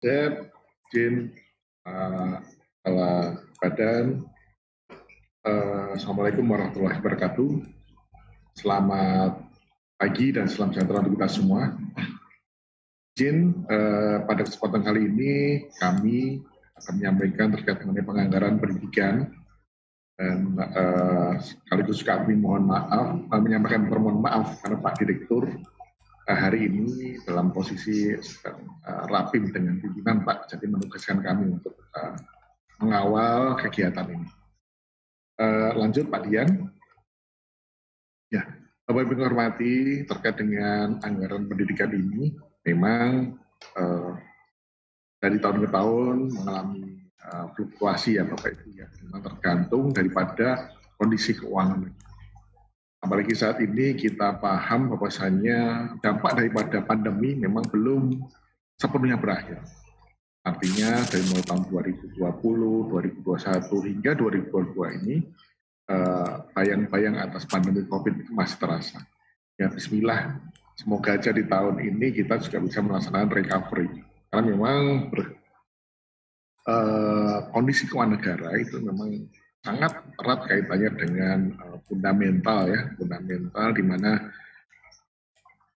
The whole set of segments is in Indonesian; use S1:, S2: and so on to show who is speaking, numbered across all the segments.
S1: Dep, Jin, Kepala Badan. Assalamualaikum warahmatullahi wabarakatuh. Selamat pagi dan salam sejahtera untuk kita semua. Jin, pada kesempatan kali ini kami akan menyampaikan terkait mengenai penganggaran pendidikan dan sekaligus kami menyampaikan permohonan maaf karena Pak Direktur hari ini dalam posisi rapim dengan pimpinan Pak, jadi menugaskan kami untuk mengawal kegiatan ini. Lanjut Pak Dian. Ya, Bapak Ibu hormati, terkait dengan anggaran pendidikan ini, memang dari tahun ke tahun mengalami fluktuasi ya Bapak Ibu ya, memang tergantung daripada kondisi keuangan. Apalagi saat ini kita paham bahwasannya dampak daripada pandemi memang belum sepenuhnya berakhir. Artinya dari mulai tahun 2020, 2021 hingga 2022 ini bayang-bayang atas pandemi COVID itu masih terasa. Ya bismillah, semoga aja di tahun ini kita juga bisa melaksanakan recovery. Karena memang kondisi keuangan negara itu memang sangat erat kaitannya dengan fundamental ya, fundamental di mana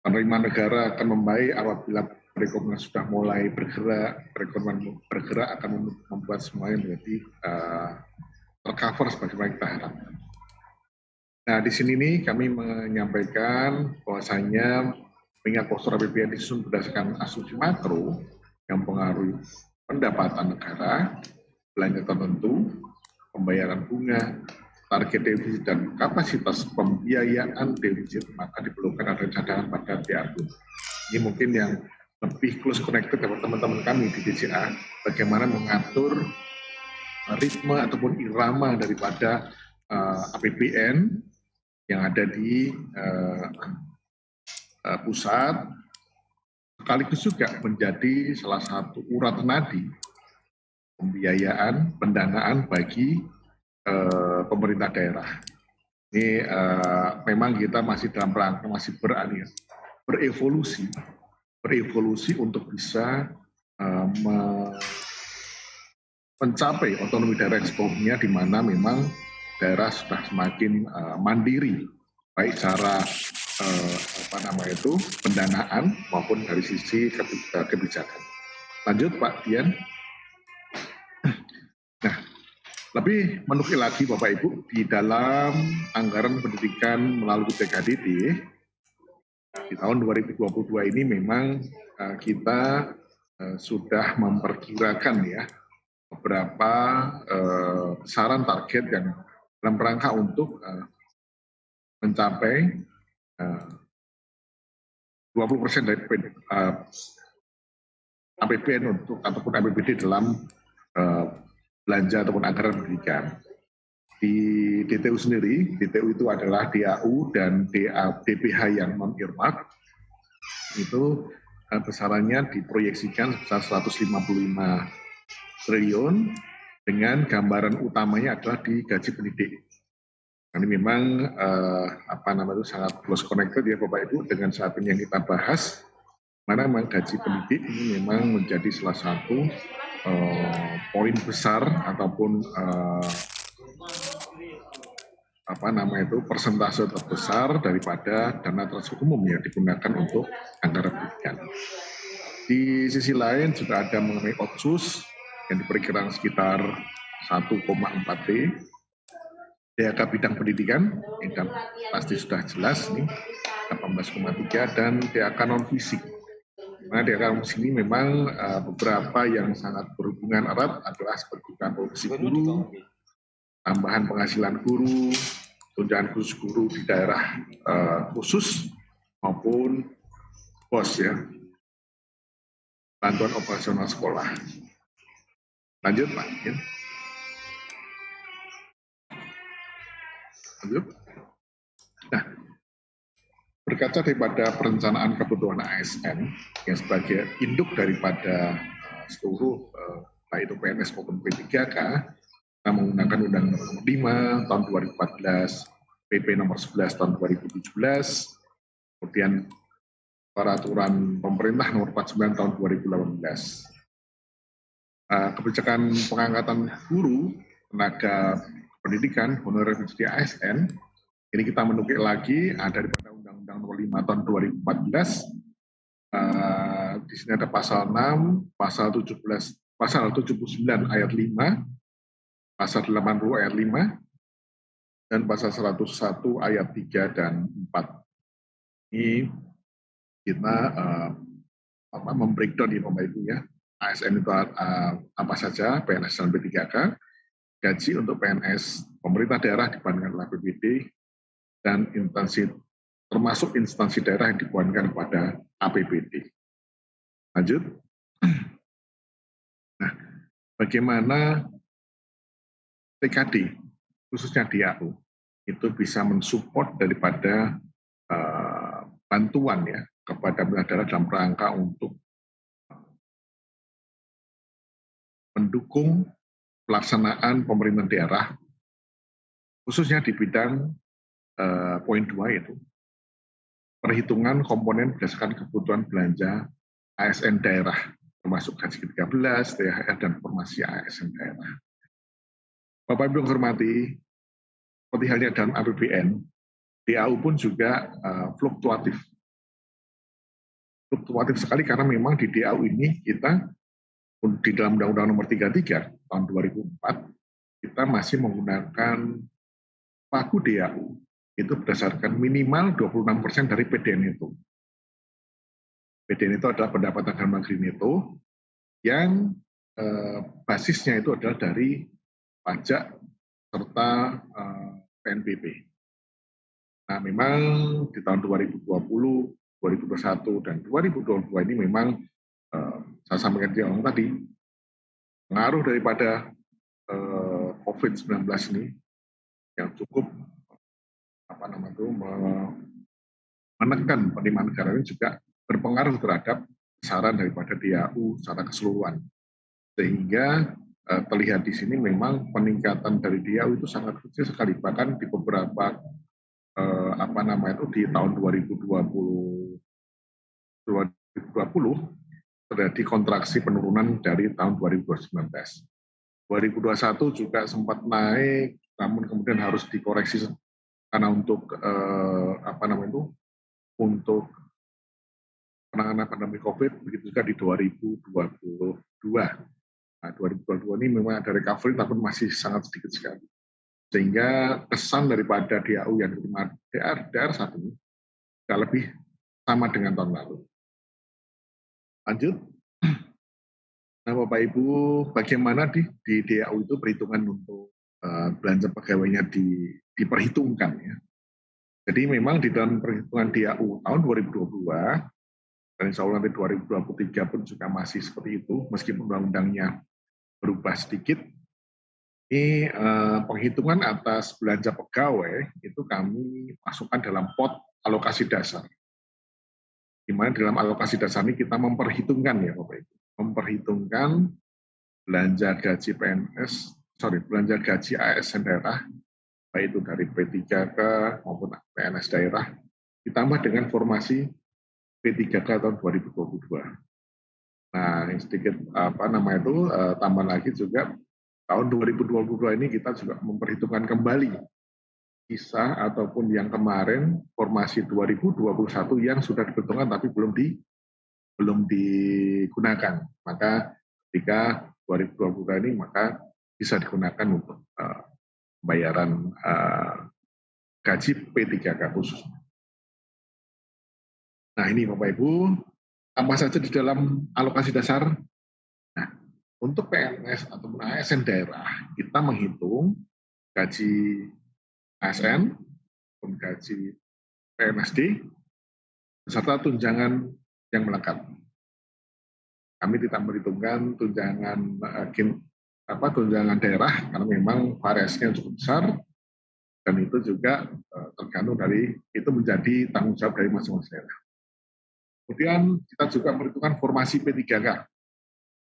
S1: penerimaan negara akan membaik apabila perekonomian sudah mulai bergerak, perekonomian bergerak akan membuat semuanya menjadi tercover sebagaimana kita harapkan. Nah, di sini nih kami menyampaikan bahwasanya mengingat postur APBN disusun berdasarkan asumsi makro yang mempengaruhi pendapatan negara, belanja tertentu, pembayaran bunga, target defisit dan kapasitas pembiayaan defisit, maka diperlukan ada cadangan pada DAU. Ini mungkin yang lebih close connected dengan teman-teman kami di DCA, bagaimana mengatur ritme ataupun irama daripada APBN yang ada di pusat, sekaligus juga menjadi salah satu urat nadi pembiayaan, pendanaan bagi pemerintah daerah. Ini memang kita masih dalam rangka masih berevolusi untuk bisa mencapai otonomi daerah eksplornya, di mana memang daerah sudah semakin mandiri, baik secara pendanaan maupun dari sisi kebijakan. Lanjut Pak Dian. Nah, lebih menukil lagi Bapak Ibu, di dalam anggaran pendidikan melalui TKDD di tahun 2022 ini memang kita sudah memperkirakan ya beberapa besaran target yang dalam rangka untuk mencapai 20% dari APBN untuk ataupun APBD dalam belanja ataupun anggaran pendidikan. Di DTU sendiri, DTU itu adalah DAU dan DPH yang non-earmark, itu besarannya diproyeksikan sebesar 155 triliun dengan gambaran utamanya adalah di gaji pendidik. Ini memang sangat close connected ya Bapak Ibu dengan saat ini yang kita bahas, mana memang gaji pendidik ini memang menjadi salah satu poin besar ataupun persentase terbesar daripada dana transaksi umum yang digunakan untuk anggaran pendidikan. Di sisi lain juga ada mengenai otsus yang diperkirakan sekitar 1,4 T, DHK bidang pendidikan, ini pasti sudah jelas nih, 18,3, dan DHK non-fisik. Nah, DHK non-fisik ini memang beberapa yang sangat berhubungan erat adalah seperti produksi guru, tambahan penghasilan guru, tunjangan khusus guru di daerah khusus maupun BOS ya, bantuan operasional sekolah. Lanjut Pak. Ya. Lanjut. Nah, berkaca daripada perencanaan kebutuhan ASN yang sebagai induk daripada seluruh baik itu PNS maupun P3K, kita menggunakan Undang-Undang Nomor 5 tahun 2014, PP Nomor 11 tahun 2017, kemudian Peraturan Pemerintah Nomor 49 tahun 2018. kebijakan pengangkatan guru, tenaga pendidikan, honorer di ASN, ini kita menukik lagi daripada Undang-Undang Nomor 5 Tahun 2014. Di sini ada pasal 6, pasal 17, pasal 79 ayat 5, pasal 80 ayat 5, dan pasal 101 ayat 3 dan 4. Ini kita membreakdown di Bapak Ibu ya. ASN itu apa saja, PNS dan P3K, gaji untuk PNS pemerintah daerah dibebankan oleh APBD, dan instansi termasuk instansi daerah yang dibebankan kepada APBD. Lanjut. Nah, bagaimana TKD, khususnya DAU, itu bisa mensupport daripada bantuan ya kepada pemerintah daerah dalam rangka untuk mendukung pelaksanaan pemerintahan daerah, khususnya di bidang poin 2 itu perhitungan komponen berdasarkan kebutuhan belanja ASN daerah, termasuk gaji ke-13, THR, dan formasi ASN daerah. Bapak Ibu yang hormati, seperti halnya dalam APBN, DAU pun juga fluktuatif. Fluktuatif sekali karena memang di DAU ini kita di dalam Undang-Undang Nomor 33 tahun 2004 kita masih menggunakan pagu DAU itu berdasarkan minimal 26% dari PDN itu. PDN itu adalah pendapatan dalam negeri neto yang basisnya itu adalah dari pajak serta PNBP. Nah, memang di tahun 2020, 2021, dan 2022 ini memang saya sampaikan di awal tadi, pengaruh daripada COVID-19 ini yang cukup menekan penerimaan negara ini juga berpengaruh terhadap besaran daripada DAU secara keseluruhan. Sehingga terlihat di sini memang peningkatan dari DAU itu sangat kecil sekali, bahkan di beberapa di tahun 2020 terjadi kontraksi penurunan dari tahun 2019. 2021 juga sempat naik, namun kemudian harus dikoreksi karena untuk untuk penanganan pandemi COVID, begitu juga di 2022. Nah, 2022 ini memang ada recovery, tapi masih sangat sedikit sekali. Sehingga kesan daripada DAU yang diterima daerah saat ini tidak lebih sama dengan tahun lalu. Lanjut. Nah, Bapak Ibu, bagaimana di DAU itu perhitungan untuk belanja pegawainya diperhitungkan ya. Jadi memang di dalam perhitungan DAU tahun 2022 dan insya Allah nanti 2023 pun juga masih seperti itu, meskipun undang-undangnya berubah sedikit. Ini penghitungan atas belanja pegawai itu kami masukkan dalam pot alokasi dasar. Di mana dalam alokasi dasar ini kita memperhitungkan ya Bapak Ibu, memperhitungkan belanja gaji belanja gaji ASN daerah, baik itu dari P3K maupun PNS daerah, ditambah dengan formasi P3K tahun 2022. Nah, sedikit tambah lagi juga tahun 2022 ini kita juga memperhitungkan kembali kisah ataupun yang kemarin formasi 2021 yang sudah diperhitungkan tapi belum digunakan. Maka ketika 2022 ini maka bisa digunakan untuk pembayaran gaji P3K khususnya. Nah, ini Bapak Ibu, apa saja di dalam alokasi dasar? Nah, untuk PNS ataupun ASN daerah, kita menghitung gaji ASN, gaji PNSD, beserta tunjangan yang melekat. Kami tidak memperhitungkan tunjangan daerah karena memang variasinya cukup besar dan itu juga tergantung dari itu menjadi tanggung jawab dari masing-masing daerah. Kemudian kita juga memperhitungkan formasi P3K,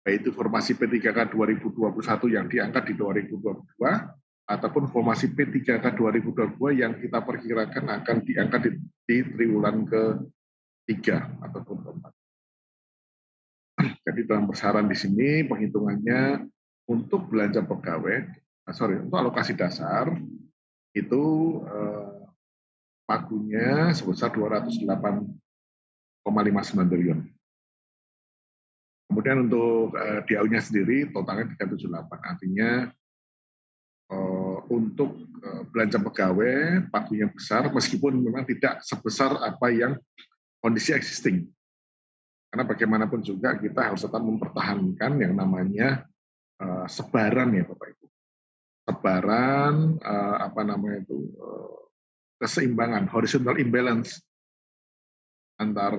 S1: yaitu formasi P3K 2021 yang diangkat di 2022 ataupun formasi P3K 2022 yang kita perkirakan akan diangkat di triwulan ke-3 ataupun ke-4. Jadi dalam besaran di sini penghitungannya untuk belanja pegawai, untuk alokasi dasar itu pagunya sebesar 208,59 triliun. Kemudian untuk DAU-nya sendiri totalnya 378, artinya untuk belanja pegawai pagunya besar meskipun memang tidak sebesar apa yang kondisi existing. Karena bagaimanapun juga kita harus tetap mempertahankan yang namanya sebaran ya Bapak Ibu. Sebaran keseimbangan, horizontal imbalance antar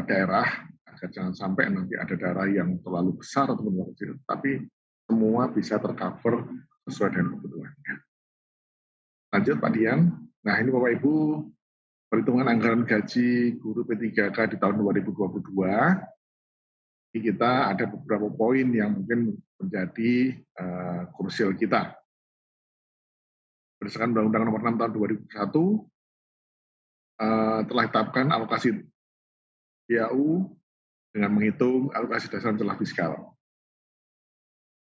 S1: daerah, agar jangan sampai nanti ada daerah yang terlalu besar atau terlalu kecil, tapi semua bisa tercover sesuai dengan kebutuhannya. Lanjut Pak Dian. Nah ini Bapak Ibu, perhitungan anggaran gaji guru P3K di tahun 2022. Jadi kita ada beberapa poin yang mungkin menjadi krusial kita. Berdasarkan Undang-Undang Nomor 6 Tahun 2001, telah ditetapkan alokasi DAU dengan menghitung alokasi dasar celah fiskal.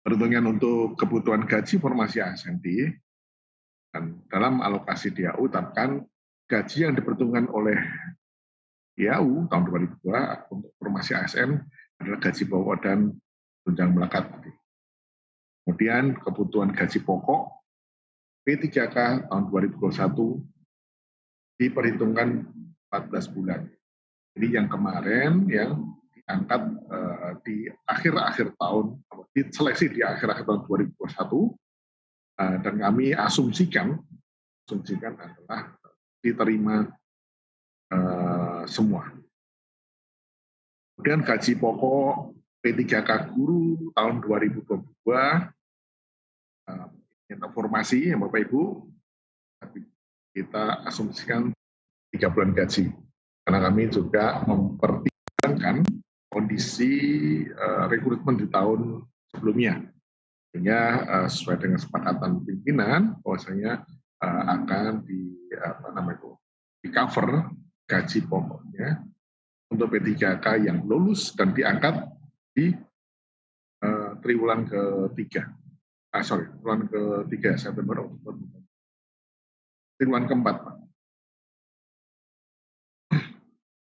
S1: Perhitungan untuk kebutuhan gaji formasi ASN, dan dalam alokasi DAU tetapkan gaji yang diperhitungkan oleh DAU tahun 2002 untuk formasi ASN adalah gaji pokok dan tunjangan melekat. Kemudian kebutuhan gaji pokok P3K tahun 2021 diperhitungkan 14 bulan. Jadi yang kemarin yang diangkat di akhir-akhir tahun, diseleksi di akhir-akhir tahun 2021, dan kami asumsikan adalah diterima semua. Kemudian gaji pokok P3K guru tahun 2022, informasi ya Bapak Ibu, kita asumsikan 3 bulan gaji. Karena kami juga mempertimbangkan kondisi rekrutmen di tahun sebelumnya. Sehingga sesuai dengan sepakatan pimpinan, bahwasanya akan di-cover gaji pokoknya untuk P3K yang lulus dan diangkat di triwulan ketiga. Triwulan ketiga September, Oktober, triwulan keempat, Pak.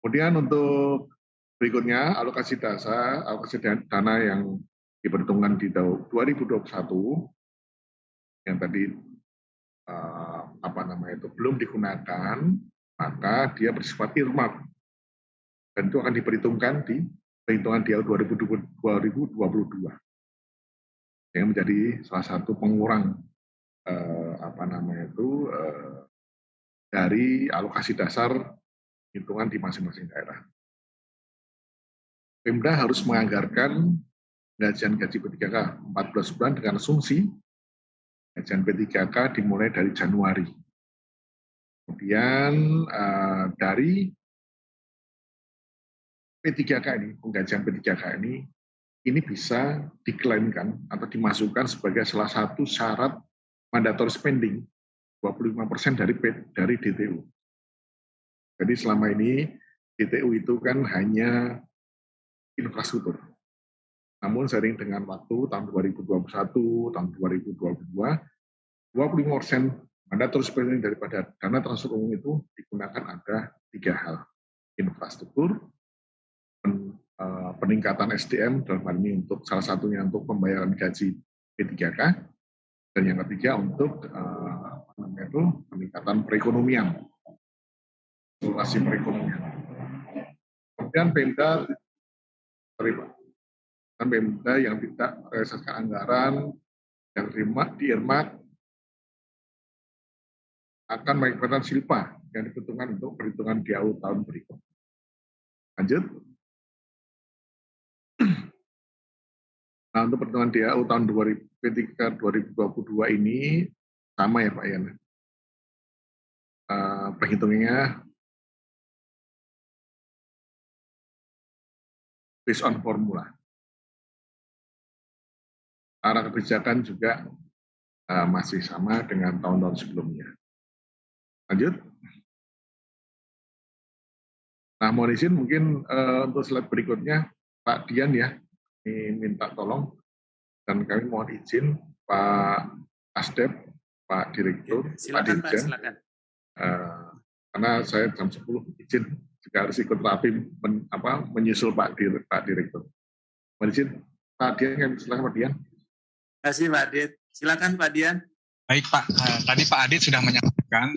S1: Kemudian untuk berikutnya alokasi dana yang diperhitungkan di tahun 2021 yang tadi belum digunakan, maka dia bersifat earmark dan itu akan diperhitungkan di perhitungan DAU 2022 yang menjadi salah satu pengurang dari alokasi dasar hitungan di masing-masing daerah. Pemda harus menganggarkan gajian gaji P3K 14 bulan dengan asumsi gajian P3K dimulai dari Januari. Kemudian dari P3K ini, penggajian P3K ini bisa diklaimkan atau dimasukkan sebagai salah satu syarat mandatory spending 25% dari DTU. Jadi selama ini DTU itu kan hanya infrastruktur. Namun seiring dengan waktu tahun 2021, tahun 2022, 25% mandatory spending daripada dana transfer umum itu digunakan ada 3 hal. Infrastruktur, peningkatan SDM dalam hal ini untuk salah satunya untuk pembayaran gaji P3K, dan yang ketiga untuk peningkatan perekonomian, stimulasi perekonomian. Kemudian Pemda yang tidak merealisasikan anggaran yang di-earmark akan mengakibatkan silpa yang diperhitungkan untuk perhitungan DAU tahun berikutnya. Lanjut. Nah, untuk perhitungan DAU tahun 2022 ini sama ya Pak Yan. Perhitungannya based on formula. Arah kebijakan juga masih sama dengan tahun-tahun sebelumnya. Lanjut. Nah, mohon izin mungkin untuk slide berikutnya Pak Dian ya, ini minta tolong dan kami mohon izin Pak Asdep, Pak Direktur, Pak
S2: Silakan Pak,
S1: Dirjen,
S2: silakan.
S1: karena saya jam 10 izin juga harus ikut rapi menyusul Pak Direktur. Mohon izin Pak Dian, silakan Pak Dian.
S2: Terima kasih Pak Adit. Silakan Pak Dian.
S3: Baik Pak, tadi Pak Adit sudah menyampaikan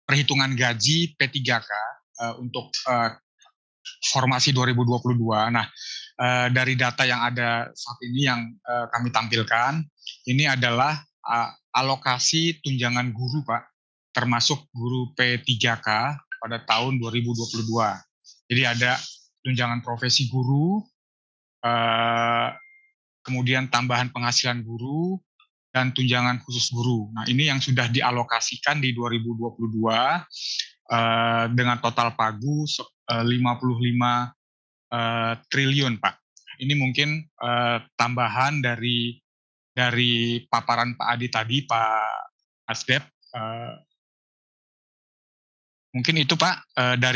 S3: perhitungan gaji P3K untuk formasi 2022. Nah, dari data yang ada saat ini yang kami tampilkan, ini adalah alokasi tunjangan guru Pak, termasuk guru P3K pada tahun 2022. Jadi ada tunjangan profesi guru, kemudian tambahan penghasilan guru, dan tunjangan khusus guru. Nah, ini yang sudah dialokasikan di 2022 dengan total pagu 55 triliun, Pak. Ini mungkin tambahan dari paparan Pak Adi tadi, Pak Asdep. Mungkin itu Pak dari